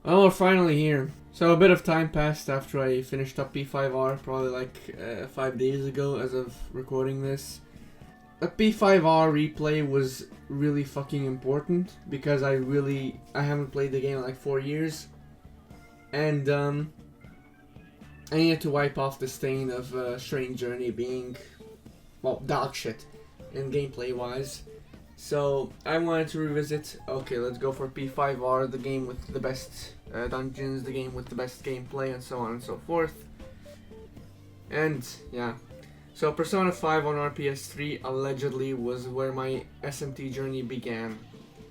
Well, we're finally here. So a bit of time passed after I finished up P5R, probably like 5 days ago as of recording this. A P5R replay was really fucking important because I haven't played the game in like 4 years. And I needed to wipe off the stain of Strange Journey being, well, dog shit in gameplay wise. So I wanted to revisit, okay, let's go for P5R, the game with the best dungeons, the game with the best gameplay, and so on and so forth. And yeah, so Persona 5 on RPS3 allegedly was where my SMT journey began.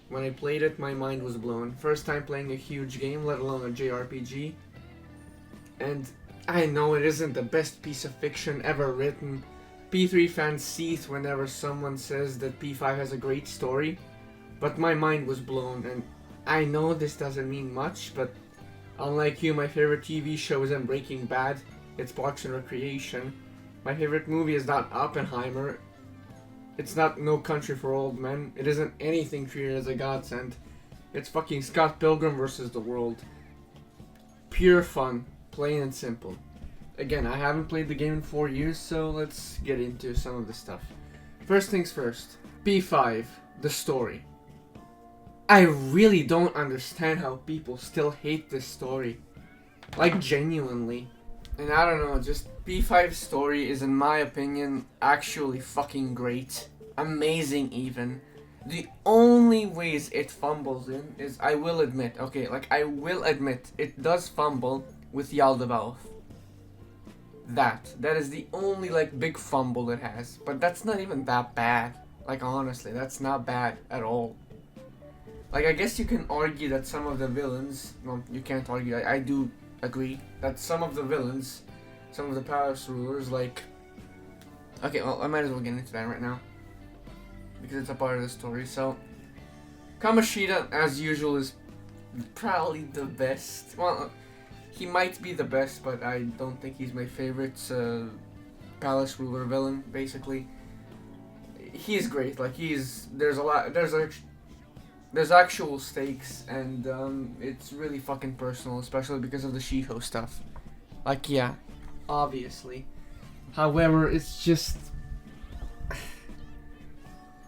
When I played it, my mind was blown. First time playing a huge game, let alone a JRPG. And I know it isn't the best piece of fiction ever written. P3 fans seethe whenever someone says that P5 has a great story, but my mind was blown, and I know this doesn't mean much, but unlike you, my favorite TV show isn't Breaking Bad, it's Parks and Recreation. My favorite movie is not Oppenheimer, it's not No Country for Old Men, it isn't anything treated as a godsend, it's fucking Scott Pilgrim vs. the World. Pure fun, plain and simple. Again, I haven't played the game in 4 years, so let's get into some of the stuff. First things first, P5, the story. I really don't understand how people still hate this story. Like, genuinely. And I don't know, just P5's story is, in my opinion, actually fucking great. Amazing, even. The only ways it fumbles in is, I will admit, it does fumble with Yaldabaoth. That is the only like big fumble it has, but that's not even that bad. Like, honestly, that's not bad at all. Like, I guess you can argue that some of the villains, no, you can't argue, I do agree that some of the villains, some of the palace rulers, like, okay, well, I might as well get into that right now because it's a part of the story. So Kamoshida, as usual, is probably the best. Well, he might be the best, but I don't think he's my favorite palace ruler villain, basically. He's great, like, there's actual stakes, and it's really fucking personal, especially because of the Shiho stuff. Like, yeah, obviously. However, it's just,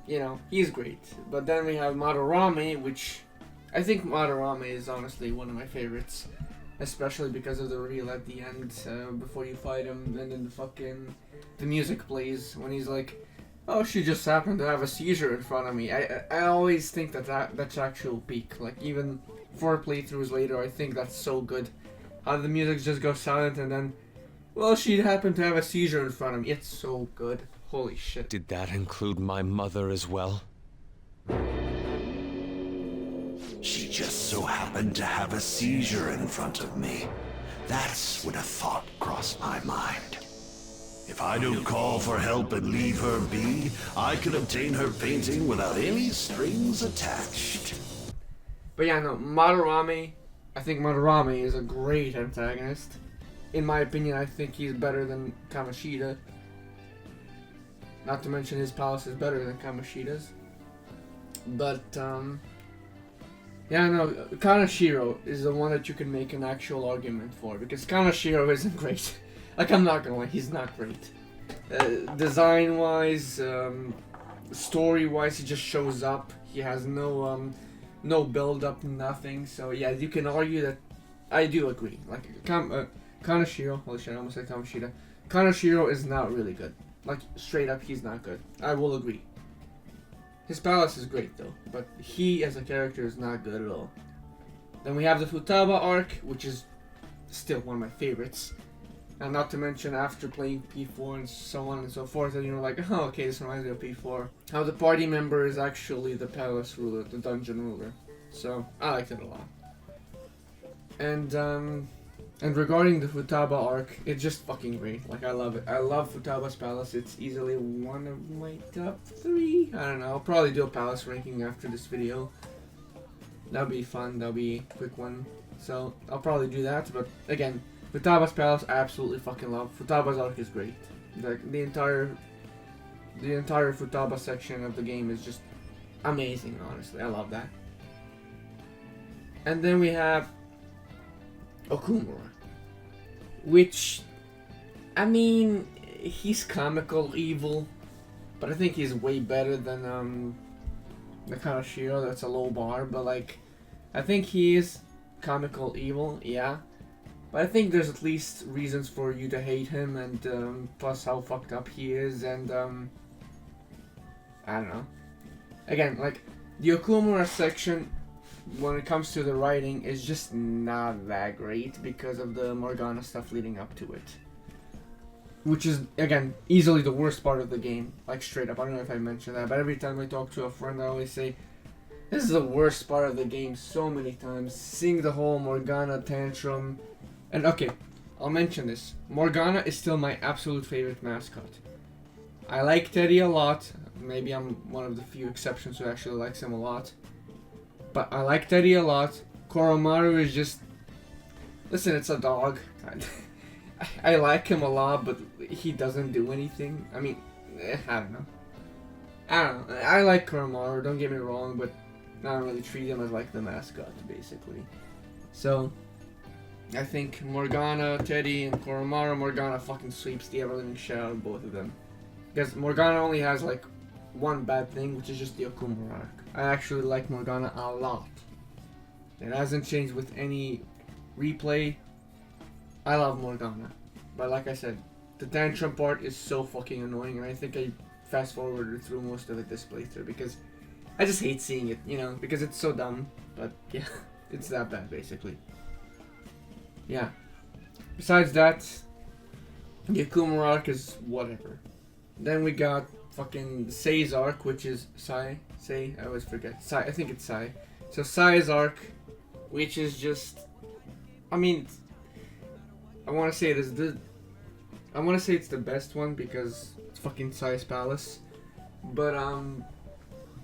you know, he's great. But then we have Madarame, which, I think Madarame is honestly one of my favorites. Especially because of the reveal at the end, before you fight him, and then the music plays when he's like, "Oh, she just happened to have a seizure in front of me." I always think that's actual peak. Like, even 4 playthroughs later, I think that's so good. How the music just goes silent and then, well, she happened to have a seizure in front of me. It's so good. Holy shit. Did that include my mother as well? She just so happened to have a seizure in front of me. That's when a thought crossed my mind. If I don't call for help and leave her be, I could obtain her painting without any strings attached. But yeah, no, Madarame, I think Madarame is a great antagonist. In my opinion, I think he's better than Kamoshida. Not to mention his palace is better than Kamoshida's. But, yeah, no, Kanashiro is the one that you can make an actual argument for, because Kanashiro isn't great. Like, I'm not gonna lie, he's not great. Design-wise, story-wise, he just shows up. He has no build-up, nothing. So yeah, you can argue that. I do agree. Like, Kanashiro, holy shit, I almost said Kamoshida. Kanashiro is not really good. Like, straight up, he's not good. I will agree. His palace is great though, but he as a character is not good at all. Then we have the Futaba arc, which is still one of my favorites. And not to mention, after playing P4 and so on and so forth, and you're like, oh, okay, this reminds me of P4. How the party member is actually the palace ruler, the dungeon ruler. So, I liked it a lot. And regarding the Futaba arc, it's just fucking great. Like, I love it. I love Futaba's palace. It's easily one of my top 3. I don't know. I'll probably do a palace ranking after this video. That'll be fun. That'll be a quick one. So, I'll probably do that. But, again, Futaba's palace, I absolutely fucking love. Futaba's arc is great. Like, the entire Futaba section of the game is just amazing, honestly. I love that. And then we have Okumura. Which, I mean, he's comical evil, but I think he's way better than the Kanashiro. That's a low bar, but like, I think he is comical evil, yeah. But I think there's at least reasons for you to hate him, and plus how fucked up he is, and I don't know. Again, like, the Okumura section, when it comes to the writing, is just not that great because of the Morgana stuff leading up to it. Which is, again, easily the worst part of the game. Like, straight up. I don't know if I mentioned that, but every time I talk to a friend, I always say, this is the worst part of the game so many times. Seeing the whole Morgana tantrum. And okay, I'll mention this. Morgana is still my absolute favorite mascot. I like Teddy a lot. Maybe I'm one of the few exceptions who actually likes him a lot. But I like Teddy a lot. Koromaru is just... Listen, it's a dog. I like him a lot, but he doesn't do anything. I mean, I don't know. I like Koromaru, don't get me wrong, but I don't really treat him as like the mascot, basically. So, I think Morgana, Teddy, and Koromaru, Morgana fucking sweeps the ever-living shit out of both of them. Because Morgana only has like one bad thing, which is just the Okumura arc. I actually like Morgana a lot. It hasn't changed with any replay. I love Morgana. But like I said, the tantrum part is so fucking annoying, and I think I fast forwarded through most of it this playthrough because I just hate seeing it, you know, because it's so dumb. But yeah, it's that bad basically. Yeah. Besides that, the Akuma arc is whatever. Then we got fucking Sei's arc, which is Sei, I always forget. Sei, I think it's Sei. So Sei's arc, which is just, I mean, I want to say it is I want to say it's the best one because it's fucking Sei's Palace. But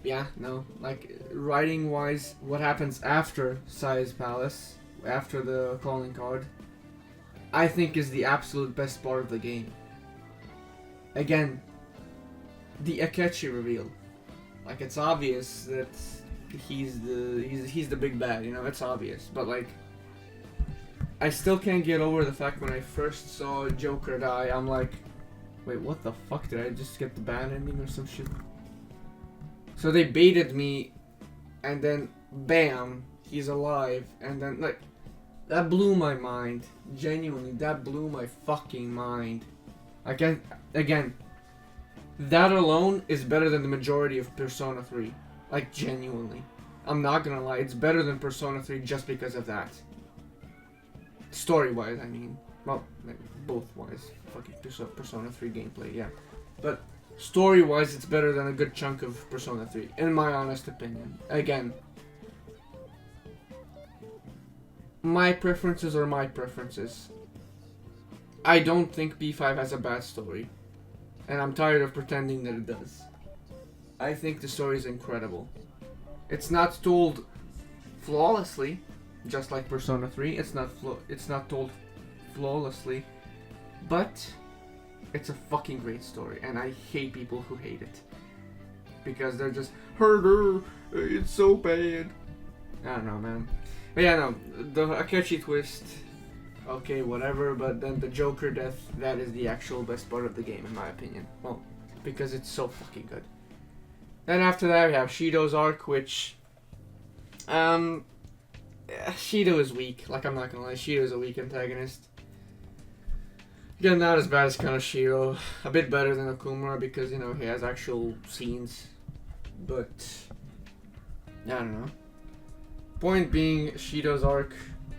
yeah, no, like writing wise, what happens after Sei's Palace, after the calling card, I think is the absolute best part of the game. Again, the Akechi reveal. Like, it's obvious that he's the big bad, you know, it's obvious. But like, I still can't get over the fact when I first saw Joker die, I'm like, wait, what the fuck? Did I just get the bad ending or some shit? So they baited me, and then bam, he's alive, and then like, that blew my mind. Genuinely, that blew my fucking mind. Again, that alone is better than the majority of Persona 3. Like, genuinely. I'm not gonna lie, it's better than Persona 3 just because of that. Story-wise, I mean. Well, both wise. Fucking Persona 3 gameplay, yeah. But story-wise, it's better than a good chunk of Persona 3, in my honest opinion. Again, my preferences are my preferences. I don't think B5 has a bad story, and I'm tired of pretending that it does. I think the story is incredible. It's not told flawlessly, just like Persona 3. It's not told flawlessly, but it's a fucking great story, and I hate people who hate it because they're just herder. It's so bad. I don't know, man. But yeah, no, the Akechi twist, okay, whatever, but then the Joker death, that is the actual best part of the game, in my opinion. Well, because it's so fucking good. Then after that, we have Shido's arc, which, Shido is weak. Like, I'm not gonna lie, Shido is a weak antagonist. Again, not as bad as Kanashiro. A bit better than Okumura because, you know, he has actual scenes. But, I don't know. Point being, Shido's arc,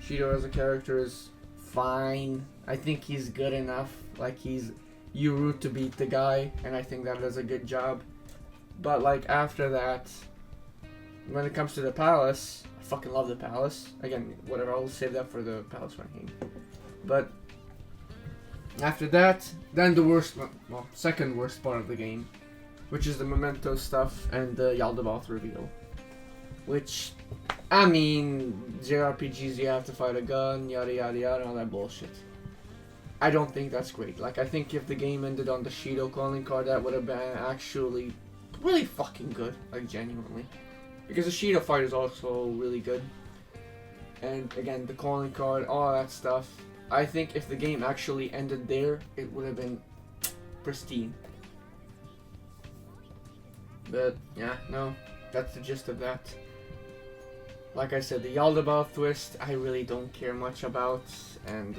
Shido as a character is fine. I think he's good enough. Like, you root to beat the guy, and I think that does a good job. But like, after that, when it comes to the palace, I fucking love the palace. Again, whatever, I'll save that for the palace ranking. But after that, then the worst, well, second worst part of the game, which is the memento stuff and the Yaldabaoth reveal. Which, I mean, JRPGs, you have to fight a gun, yada yada yada, all that bullshit. I don't think that's great. Like, I think if the game ended on the Shido calling card, that would have been actually really fucking good. Like, genuinely. Because the Shido fight is also really good. and again the calling card, all that stuff. I think if the game actually ended there, it would have been pristine. But yeah, no, that's the gist of that. Like I said, the Yaldabaoth twist, I really don't care much about, and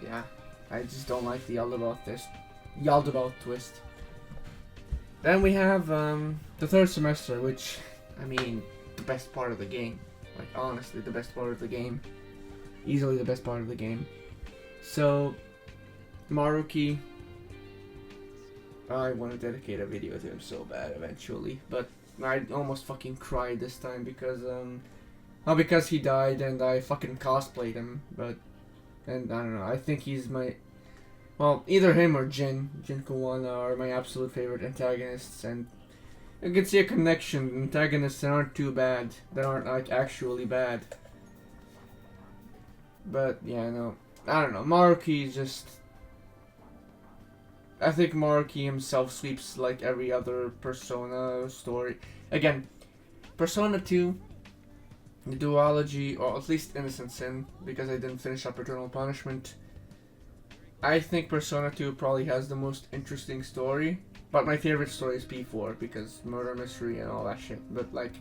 yeah, I just don't like the Yaldabaoth twist. Then we have the third semester, which, I mean, the best part of the game. Like, honestly, the best part of the game. Easily the best part of the game. So, Maruki, I want to dedicate a video to him so bad eventually, but I almost fucking cried this time because, not because he died and I fucking cosplayed him, but, and I don't know, I think he's my, well, either him or Jin Kawana are my absolute favorite antagonists, and you can see a connection. Antagonists that aren't too bad, that aren't like actually bad. But yeah, no, I don't know. Maruki is just, I think Maruki himself sweeps like every other Persona story. Again, Persona 2, the duology, or at least Innocent Sin, because I didn't finish up Eternal Punishment. I think Persona 2 probably has the most interesting story, but my favorite story is P4 because murder mystery and all that shit. But like,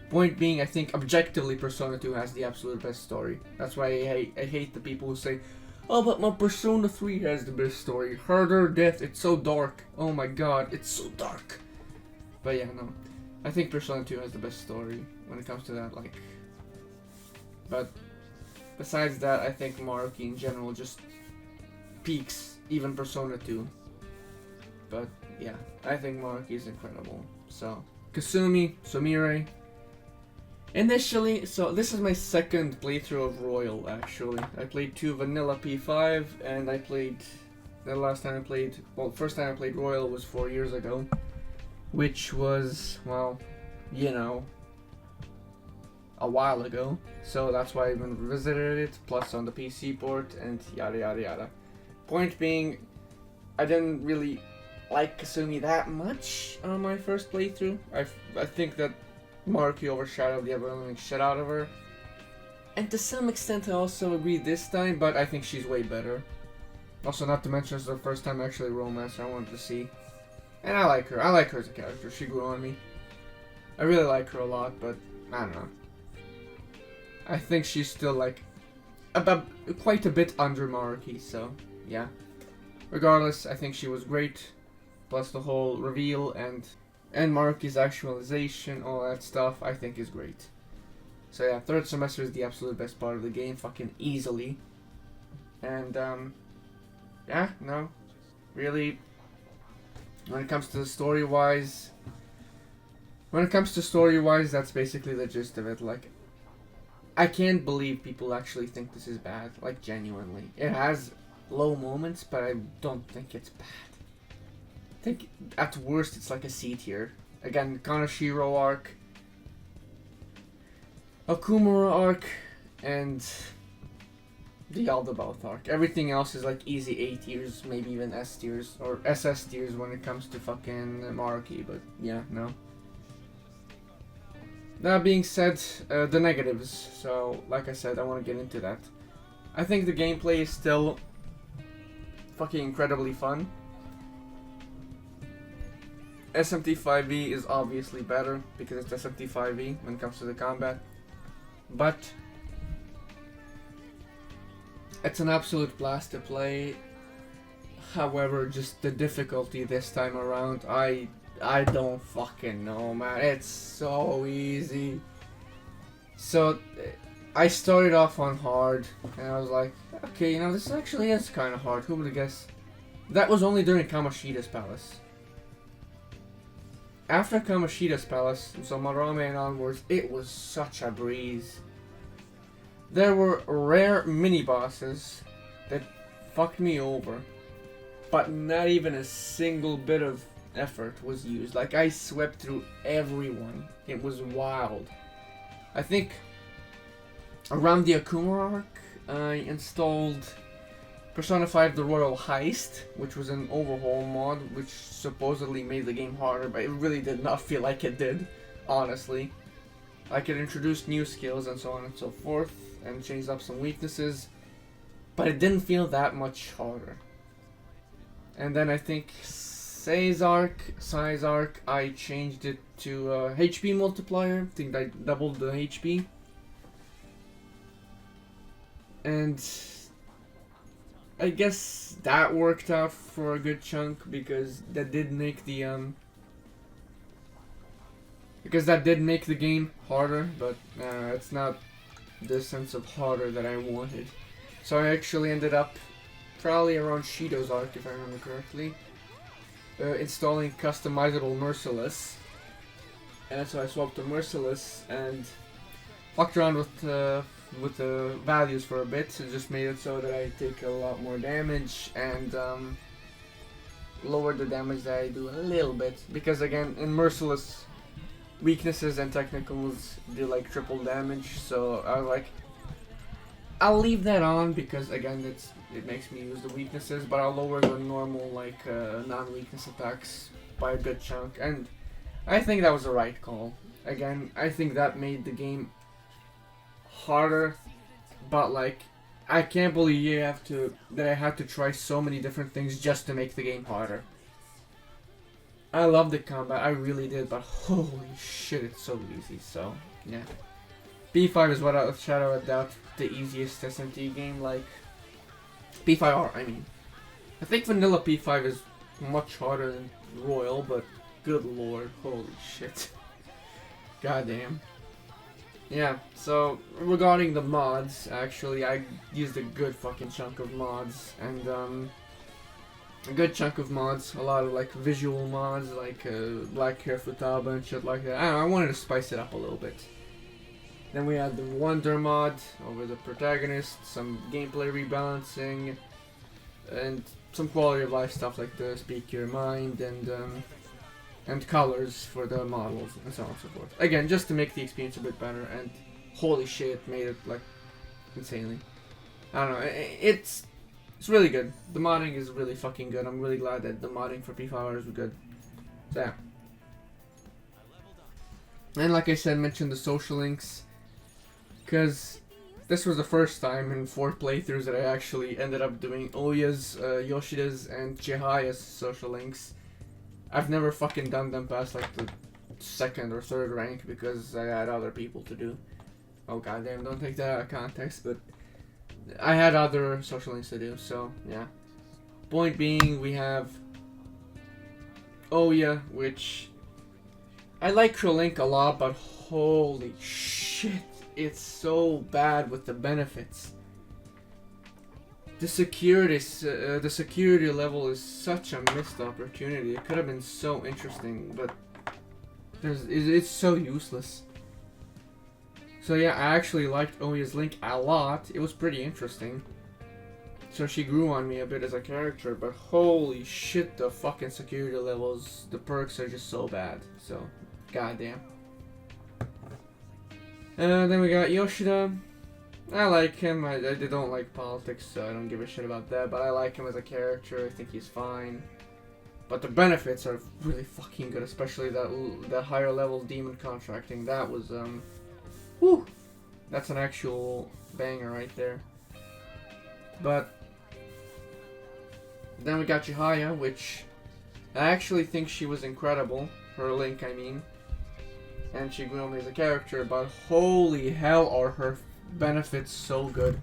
point being, I think objectively Persona 2 has the absolute best story. That's why I hate the people who say, oh, but my Persona 3 has the best story. Harder Death, it's so dark. Oh my god, it's so dark. But yeah, no. I think Persona 2 has the best story when it comes to that, like. But besides that, I think Maruki in general just peaks even Persona 2. But yeah, I think Maruki is incredible. So, Kasumi, Sumire. Initially, so this is my second playthrough of Royal actually. I played 2 vanilla P5 and I played, the last time I played, well, first time I played Royal was 4 years ago. Which was, well, you know, a while ago. So that's why I even revisited it, plus on the PC port and yada yada yada. Point being, I didn't really like Kasumi that much on my first playthrough. I think that Maruki overshadowed the ever-living shit out of her. And to some extent I also agree this time, but I think she's way better. Also, not to mention it's the first time actually romance I wanted to see. And I like her. I like her as a character. She grew on me. I really like her a lot, but I don't know. I think she's still like quite a bit under Maruki, so yeah. Regardless, I think she was great. Plus the whole reveal and Maruki's actualization, all that stuff, I think is great. So yeah, third semester is the absolute best part of the game, fucking easily. And yeah, no, really, when it comes to story-wise, that's basically the gist of it. Like, I can't believe people actually think this is bad, like genuinely. It has low moments, but I don't think it's bad. I think at worst it's like a C tier. Again, Kanashiro arc, Okumura arc, and the Yaldabaoth arc. Everything else is like easy A tiers, maybe even S tiers, or SS tiers when it comes to fucking Maruki, but yeah, no. That being said, the negatives. So, like I said, I want to get into that. I think the gameplay is still fucking incredibly fun. SMT5E is obviously better because it's SMT5E when it comes to the combat. But it's an absolute blast to play. However, just the difficulty this time around, I don't fucking know, man. It's so easy. So I started off on hard and I was like, okay, you know, this actually is kind of hard. Who would have guessed? That was only during Kamoshida's palace. After Kamoshida's palace, so Marame and onwards, it was such a breeze. There were rare mini-bosses that fucked me over, but not even a single bit of effort was used. Like, I swept through everyone. It was wild. I think around the Akuma arc, I installed Persona 5 The Royal Heist, which was an overhaul mod, which supposedly made the game harder, but it really did not feel like it did, honestly. Like, it introduced new skills and so on and so forth. and changed up some weaknesses, but it didn't feel that much harder. And then I think Sizark, I changed it to HP multiplier. I think I doubled the HP. And I guess that worked out for a good chunk because that did make the game harder, but it's not the sense of harder that I wanted. So I actually ended up probably around Shido's arc, if I remember correctly, installing customizable Merciless. And so I swapped to Merciless and fucked around with the values for a bit. It just made it so that I take a lot more damage and lowered the damage that I do a little bit. Because again, in Merciless, weaknesses and technicals do like triple damage, so I was like, I'll leave that on because again it makes me use the weaknesses, but I'll lower the normal like non-weakness attacks by a good chunk, and I think that was the right call. Again, I think that made the game harder, but like I can't believe that I had to try so many different things just to make the game harder. I love the combat, I really did, but holy shit, it's so easy, so, yeah. P5 is without a shadow of a doubt the easiest SMT game, like, P5R, I mean. I think vanilla P5 is much harder than Royal, but good lord, holy shit. Goddamn. Yeah, so, regarding the mods, actually, I used a good fucking chunk of mods, and, a good chunk of mods, a lot of like visual mods like Black Hair Futaba and shit like that. I don't know, I wanted to spice it up a little bit. Then we had the Wonder mod over the protagonist, some gameplay rebalancing, and some quality of life stuff like the Speak Your Mind and colors for the models and so on and so forth. Again, just to make the experience a bit better, and holy shit, it made it like insanely. I don't know, it's really good. The modding is really fucking good. I'm really glad that the modding for P5R was good. So yeah. And like I said, mention the social links, because this was the first time in 4 playthroughs that I actually ended up doing Oya's, Yoshida's, and Chihaya's social links. I've never fucking done them past like the 2nd or 3rd rank because I had other people to do. Oh goddamn, don't take that out of context, but I had other social links to do, so yeah. Point being, we have Oya, which I like her link a lot, but holy shit, it's so bad with the benefits. The security level is such a missed opportunity. It could have been so interesting, but it's so useless. So yeah, I actually liked Oya's link a lot. It was pretty interesting. So she grew on me a bit as a character, but holy shit, the fucking security levels, the perks are just so bad. So, goddamn. Then we got Yoshida. I like him. I don't like politics, so I don't give a shit about that. But I like him as a character. I think he's fine. But the benefits are really fucking good, especially that higher level demon contracting. That was whew, that's an actual banger right there. But then we got Chihaya, which I actually think she was incredible. Her link, I mean. And she grew on me as a character, but holy hell are her benefits so good.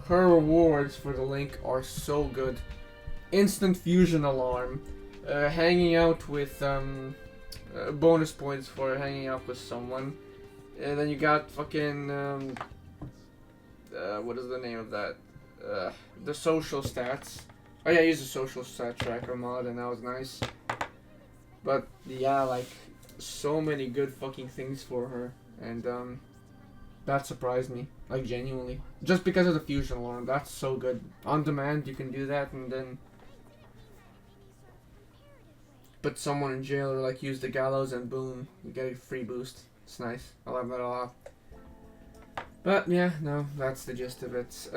Her rewards for the link are so good. Instant fusion alarm, hanging out with bonus points for hanging out with someone. And then you got fucking what is the name of that? The social stats. Oh yeah, I used a social stat tracker mod, and that was nice. But yeah, like so many good fucking things for her, and that surprised me, like genuinely. Just because of the fusion alarm, that's so good. On demand, you can do that, and then put someone in jail or like use the gallows, and boom, you get a free boost. It's nice. I love that a lot. But yeah, no, that's the gist of it.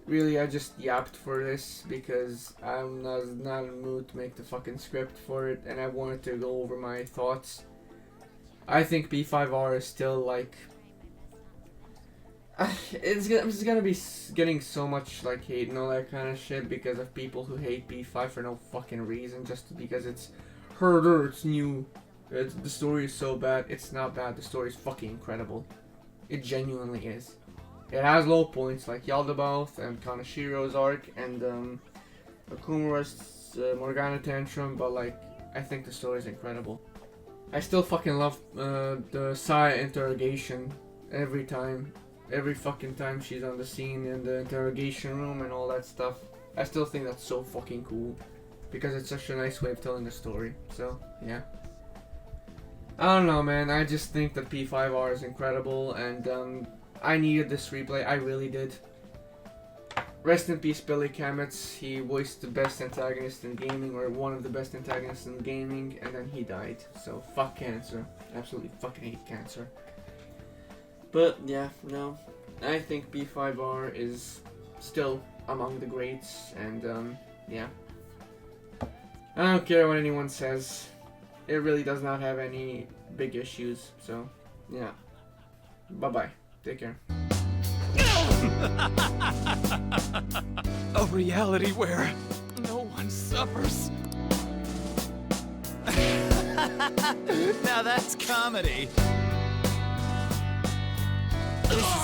Really, I just yapped for this because I'm not in the mood to make the fucking script for it, and I wanted to go over my thoughts. I think P5R is still like It's gonna be getting so much like hate and all that kind of shit because of people who hate P5 for no fucking reason, just because it's harder, it's new. The story is so bad. It's not bad. The story is fucking incredible. It genuinely is. It has low points like Yaldabaoth and Kanashiro's arc and Akumura's Morgana Tantrum, but like I think the story is incredible. I still fucking love the Saya interrogation every time. Every fucking time she's on the scene in the interrogation room and all that stuff. I still think that's so fucking cool. Because it's such a nice way of telling the story. So, yeah. I don't know, man. I just think that P5R is incredible and I needed this replay. I really did. Rest in peace, Billy Kametz. He voiced the best antagonist in gaming, or one of the best antagonists in gaming, and then he died. So, fuck cancer. Absolutely fucking hate cancer. But yeah, no, I think P5R is still among the greats, and yeah. I don't care what anyone says. It really does not have any big issues, so yeah. Bye bye. Take care. A reality where no one suffers. Now that's comedy. This is